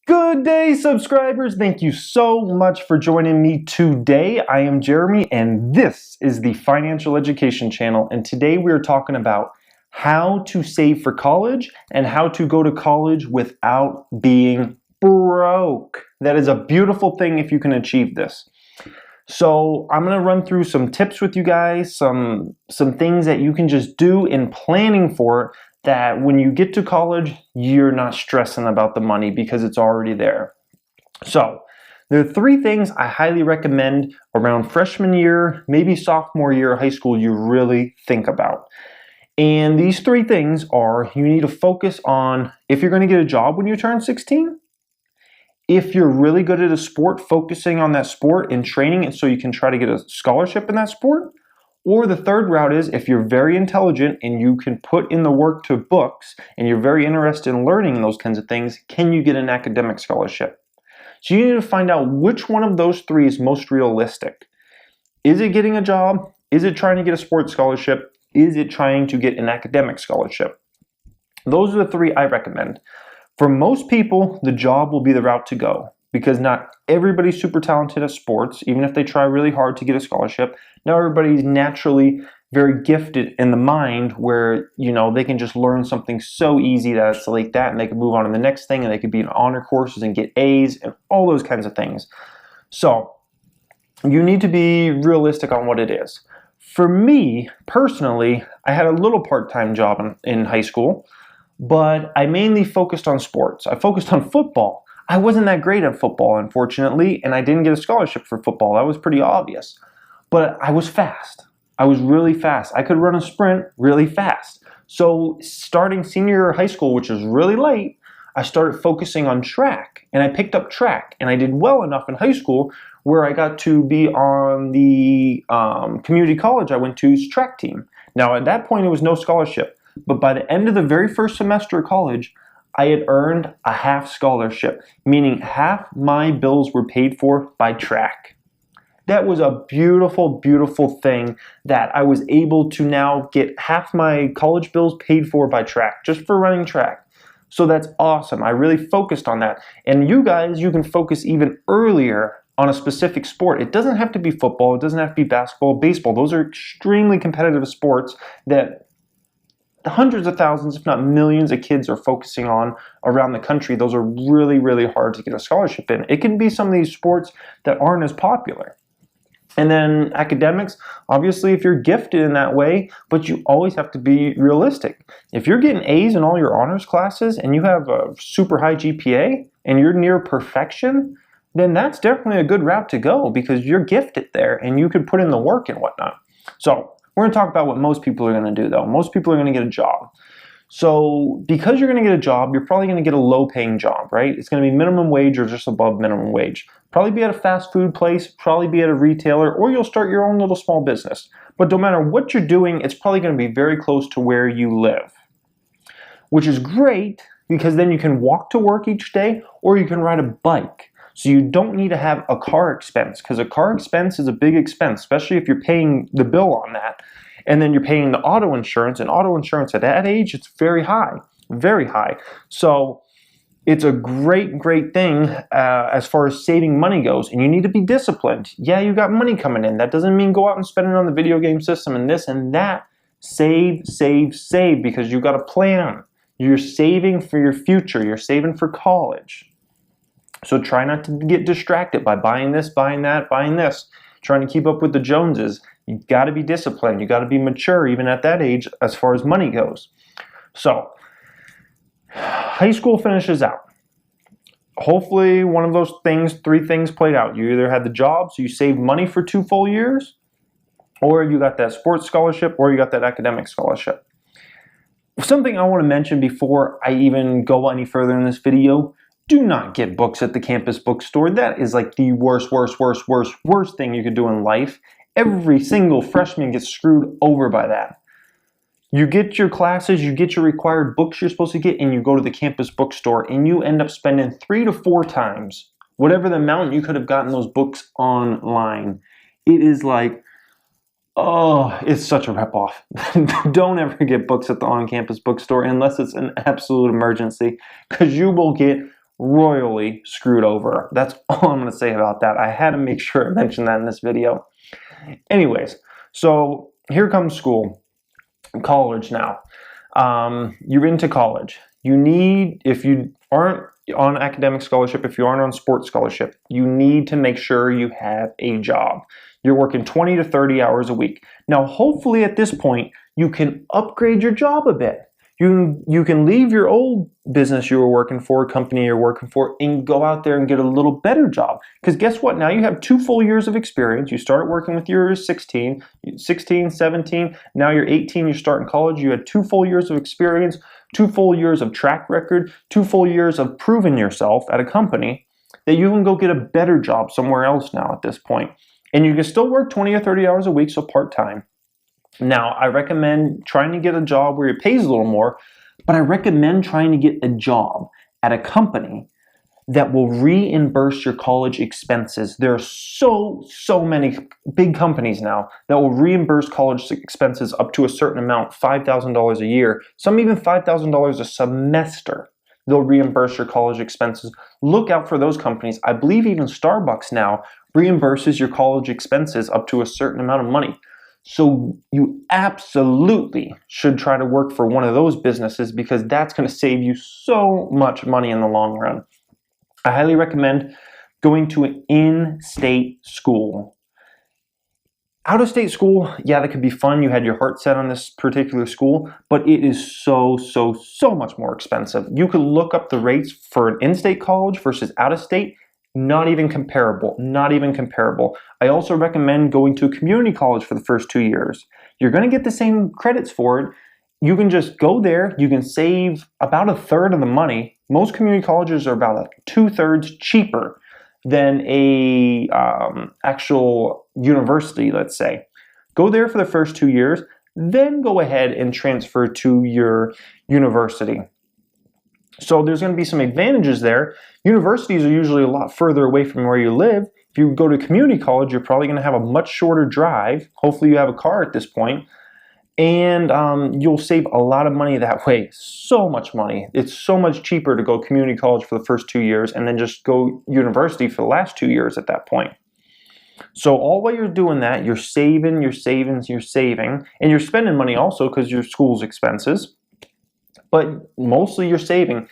Good day, subscribers. Thank you so much for joining me today. I am Jeremy, and this is the Financial Education Channel. And today we are talking about how to save for college and how to go to college without being broke. That is a beautiful thing if you can achieve this. So I'm going to run through some tips with you guys, some things that you can just do in planning for it, that when you get to college, you're not stressing about the money because it's already there. So there are three things I highly recommend around freshman year, maybe sophomore year of high school, you really think about. And these three things are, you need to focus on if you're going to get a job when you turn 16, if you're really good at a sport, focusing on that sport and training it so you can try to get a scholarship in that sport. Or the third route is if you're very intelligent and you can put in the work to books and you're very interested in learning those kinds of things, can you get an academic scholarship? So you need to find out which one of those three is most realistic. Is it getting a job? Is it trying to get a sports scholarship? Is it trying to get an academic scholarship? Those are the three I recommend. For most people, the job will be the route to go because not everybody's super talented at sports, even if they try really hard to get a scholarship. Not everybody's naturally very gifted in the mind where, they can just learn something so easy that it's like that and they can move on to the next thing and they could be in honor courses and get A's and all those kinds of things. So you need to be realistic on what it is. For me, personally, I had a little part-time job in high school, but I mainly focused on sports. I focused on football. I wasn't that great at football, unfortunately, and I didn't get a scholarship for football. That was pretty obvious. But I was fast. I was really fast. I could run a sprint really fast. So starting senior year of high school, which is really late, I started focusing on track, and I picked up track, and I did well enough in high school where I got to be on the community college I went to's track team. Now, at that point, it was no scholarship. But by the end of the very first semester of college, I had earned a half scholarship, meaning half my bills were paid for by track. That was a beautiful, beautiful thing that I was able to now get half my college bills paid for by track, just for running track. So that's awesome. I really focused on that. And you guys, you can focus even earlier on a specific sport. It doesn't have to be football. It doesn't have to be basketball, baseball. Those are extremely competitive sports that hundreds of thousands, if not millions of kids are focusing on around the country. Those are really, really hard to get a scholarship in. It can be some of these sports that aren't as popular. And then academics, obviously if you're gifted in that way, but you always have to be realistic. If you're getting A's in all your honors classes and you have a super high GPA and you're near perfection, then that's definitely a good route to go because you're gifted there and you can put in the work and whatnot. So we're going to talk about what most people are going to do though. Most people are going to get a job. So because you're going to get a job, you're probably going to get a low paying job, right? It's going to be minimum wage or just above minimum wage. Probably be at a fast food place, probably be at a retailer, or you'll start your own little small business. But no matter what you're doing, it's probably going to be very close to where you live, which is great because then you can walk to work each day or you can ride a bike. So you don't need to have a car expense because a car expense is a big expense, especially if you're paying the bill on that. And then you're paying the auto insurance, and auto insurance at that age, it's very high, very high. So it's a great, great thing as far as saving money goes. And you need to be disciplined. Yeah, you got money coming in. That doesn't mean go out and spend it on the video game system and this and that. Save, save, save because you got a plan. You're saving for your future. You're saving for college. So try not to get distracted by buying this, buying that, buying this, trying to keep up with the Joneses. You got to be disciplined. You got to be mature even at that age as far as money goes. So high school finishes out. Hopefully one of those things, three things played out. You either had the job, so you saved money for 2 full years, or you got that sports scholarship, or you got that academic scholarship. Something I want to mention before I even go any further in this video, do not get books at the campus bookstore. That is like the worst thing you could do in life. Every single freshman gets screwed over by that. You get your classes, you get your required books you're supposed to get, and you go to the campus bookstore, and you end up spending 3 to 4 times whatever the amount you could have gotten those books online. It is like, oh, it's such a ripoff. Don't ever get books at the on-campus bookstore unless it's an absolute emergency, because you will get royally screwed over. That's all I'm going to say about that. I had to make sure I mentioned that in this video. Anyways, so here comes school, college now. You're into college. You need, if you aren't on academic scholarship, if you aren't on sports scholarship, you need to make sure you have a job. You're working 20 to 30 hours a week. Now, hopefully at this point, you can upgrade your job a bit. You can leave your old business you were working for, company you're working for, and go out there and get a little better job. Because guess what? Now you have 2 full years of experience. You start working with your 16, 17, now you're 18, you're starting college. You had 2 full years of experience, 2 full years of track record, 2 full years of proving yourself at a company that you can go get a better job somewhere else now at this point. And you can still work 20 or 30 hours a week, so part-time. Now, I recommend trying to get a job where it pays a little more, but I recommend trying to get a job at a company that will reimburse your college expenses. There are so many big companies now that will reimburse college expenses up to a certain amount, $5,000 a year, some even $5,000 a semester. They'll reimburse your college expenses. Look out for those companies. I believe even Starbucks now reimburses your college expenses up to a certain amount of money. So you absolutely should try to work for one of those businesses because that's going to save you so much money in the long run. I highly recommend going to an in-state school. Out-of-state school, yeah, that could be fun. You had your heart set on this particular school, but it is so much more expensive. You could look up the rates for an in-state college versus out-of-state. Not even comparable, not even comparable. I also recommend going to a community college for the first 2 years. You're going to get the same credits for it. You can just go there. You can save about 1/3 of the money. Most community colleges are about 2/3 cheaper than a actual university, let's say. Go there for the first 2 years, then go ahead and transfer to your university. So there's going to be some advantages there. Universities are usually a lot further away from where you live. If you go to community college, you're probably going to have a much shorter drive. Hopefully you have a car at this point. And you'll save a lot of money that way. So much money. It's so much cheaper to go community college for the first 2 years and then just go university for the last 2 years at that point. So all while you're doing that, you're saving, and you're spending money also because your school's expenses. But mostly you're saving.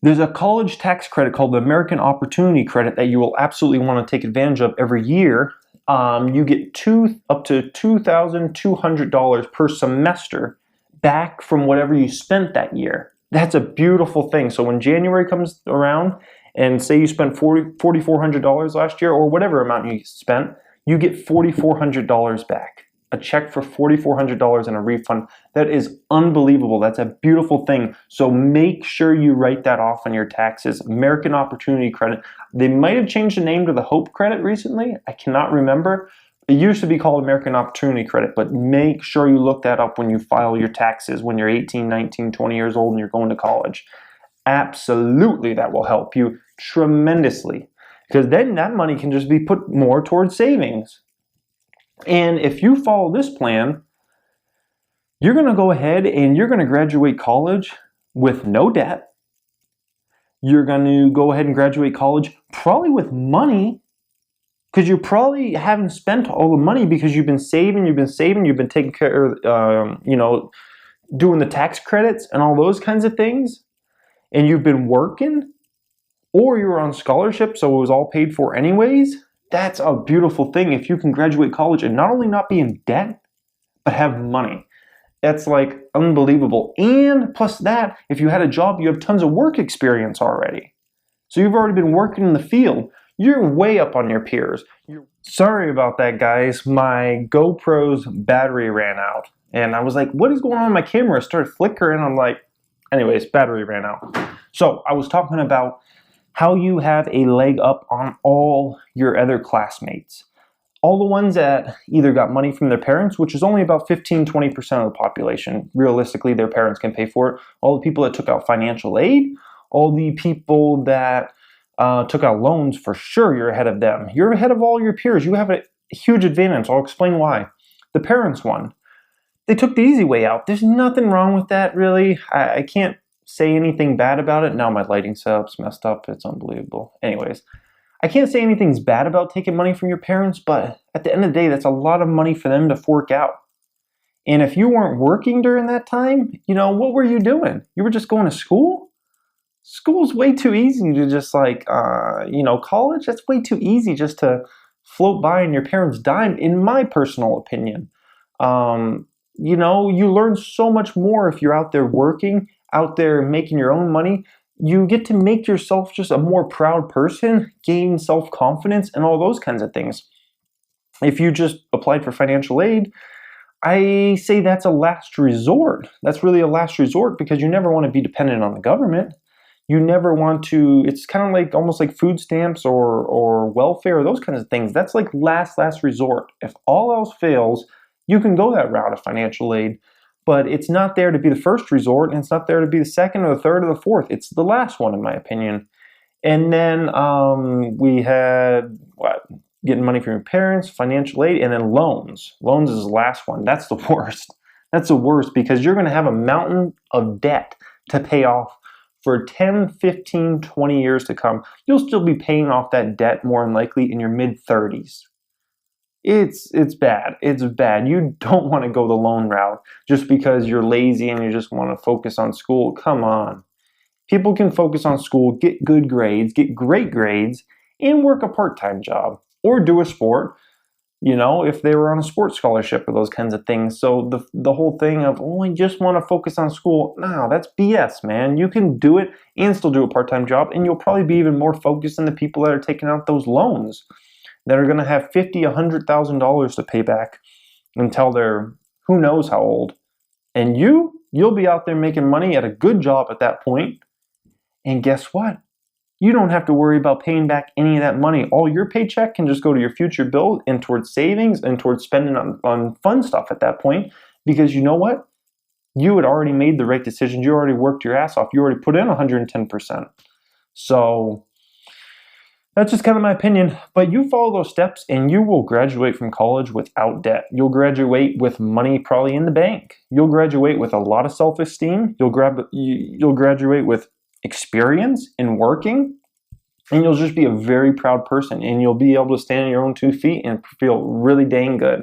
There's a college tax credit called the American Opportunity Credit that you will absolutely want to take advantage of every year. You get up to $2,200 per semester back from whatever you spent that year. That's a beautiful thing. So when January comes around and say you spent $4,400 last year or whatever amount you spent, you get $4,400 back. A check for $4,400 and a refund. That is unbelievable. That's a beautiful thing. So make sure you write that off on your taxes. American Opportunity Credit. They might have changed the name to the Hope Credit recently. I cannot remember. It used to be called American Opportunity Credit, but make sure you look that up when you file your taxes when you're 18, 19, 20 years old and you're going to college. Absolutely, that will help you tremendously because then that money can just be put more towards savings. And if you follow this plan, you're going to go ahead and you're going to graduate college with no debt. You're going to go ahead and graduate college probably with money because you probably haven't spent all the money because you've been saving, you've been taking care of, doing the tax credits and all those kinds of things. And you've been working or you were on scholarship, so it was all paid for anyways. That's a beautiful thing if you can graduate college and not only not be in debt, but have money. That's like unbelievable. And plus that, if you had a job, you have tons of work experience already. So you've already been working in the field. You're way up on your peers. Sorry about that, guys. My GoPro's battery ran out. And I was like, what is going on with my camera? It started flickering. I'm like, anyways, battery ran out. So I was talking about how you have a leg up on all your other classmates. All the ones that either got money from their parents, which is only about 15-20% of the population. Realistically, their parents can pay for it. All the people that took out financial aid, all the people that took out loans, for sure you're ahead of them. You're ahead of all your peers. You have a huge advantage. I'll explain why. The parents one. They took the easy way out. There's nothing wrong with that, really. I can't say anything bad about it. Now my lighting setup's messed up. It's unbelievable. Anyways, I can't say anything's bad about taking money from your parents, but at the end of the day, that's a lot of money for them to fork out. And if you weren't working during that time, what were you doing? You were just going to school? School's way too easy to just college, that's way too easy just to float by on your parents' dime, in my personal opinion. You learn so much more if you're out there working, out there making your own money. You get to make yourself just a more proud person, gain self-confidence, and all those kinds of things. If you just applied for financial aid, I say that's a last resort. That's really a last resort because you never want to be dependent on the government. You never want to, it's kind of like almost like food stamps or welfare, those kinds of things. That's like last resort. If all else fails, you can go that route of financial aid, but it's not there to be the first resort, and it's not there to be the second or the third or the fourth. It's the last one, in my opinion. And then we had getting money from your parents, financial aid, and then loans. Loans is the last one. That's the worst. That's the worst because you're going to have a mountain of debt to pay off for 10, 15, 20 years to come. You'll still be paying off that debt more than likely in your mid-30s. It's bad. It's bad. You don't want to go the loan route just because you're lazy and you just want to focus on school. Come on. People can focus on school, get good grades, get great grades, and work a part-time job or do a sport, if they were on a sports scholarship or those kinds of things. So the whole thing of, I just want to focus on school, no, that's BS, man. You can do it and still do a part-time job, and you'll probably be even more focused than the people that are taking out those loans that are going to have $50,000, $100,000 to pay back until they're who knows how old. And you'll be out there making money at a good job at that point. And guess what? You don't have to worry about paying back any of that money. All your paycheck can just go to your future bill and towards savings and towards spending on fun stuff at that point. Because you know what? You had already made the right decisions. You already worked your ass off. You already put in 110%. So that's just kind of my opinion. But you follow those steps and you will graduate from college without debt. You'll graduate with money probably in the bank. You'll graduate with a lot of self-esteem. You'll graduate with experience in working, and you'll just be a very proud person, and you'll be able to stand on your own 2 feet and feel really dang good.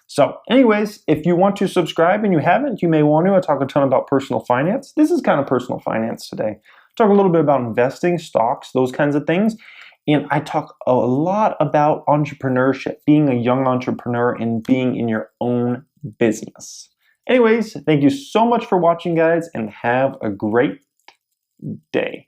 So anyways, if you want to subscribe and you haven't, you may want to. I talk a ton about personal finance. This is kind of personal finance today. Talk a little bit about investing, stocks, those kinds of things. And I talk a lot about entrepreneurship, being a young entrepreneur and being in your own business. Anyways, thank you so much for watching, guys, and have a great day.